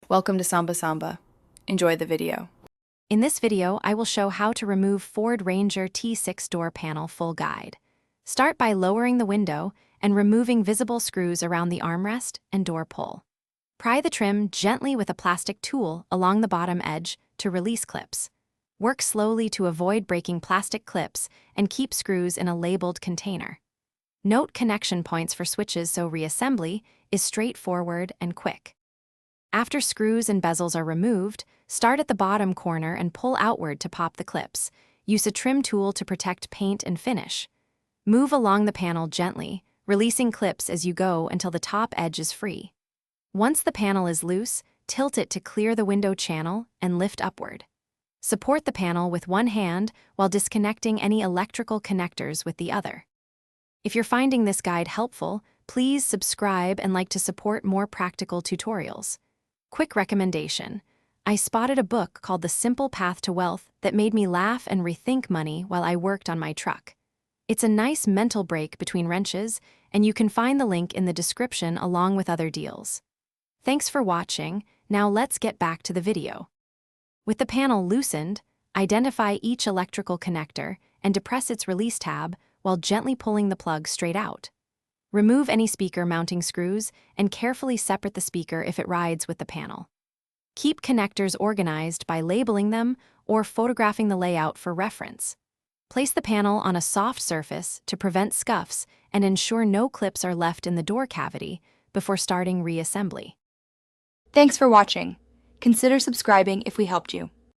Welcome to Samba Samba. Enjoy the video. In this video, I will show how to remove Ford Ranger T6 door panel full guide. Start by lowering the window and removing visible screws around the armrest and door pull. Pry the trim gently with a plastic tool along the bottom edge to release clips. Work slowly to avoid breaking plastic clips and keep screws in a labeled container. Note connection points for switches so reassembly is straightforward and quick. After screws and bezels are removed, start at the bottom corner and pull outward to pop the clips. Use a trim tool to protect paint and finish. Move along the panel gently, releasing clips as you go until the top edge is free. Once the panel is loose, tilt it to clear the window channel and lift upward. Support the panel with one hand while disconnecting any electrical connectors with the other. If you're finding this guide helpful, please subscribe and like to support more practical tutorials. Quick recommendation. I spotted a book called The Simple Path to Wealth that made me laugh and rethink money while I worked on my truck. It's a nice mental break between wrenches, and you can find the link in the description along with other deals. Thanks for watching. Now let's get back to the video. With the panel loosened, identify each electrical connector and depress its release tab while gently pulling the plug straight out. Remove any speaker mounting screws and carefully separate the speaker if it rides with the panel. Keep connectors organized by labeling them or photographing the layout for reference. Place the panel on a soft surface to prevent scuffs and ensure no clips are left in the door cavity before starting reassembly. Thanks for watching. Consider subscribing if we helped you.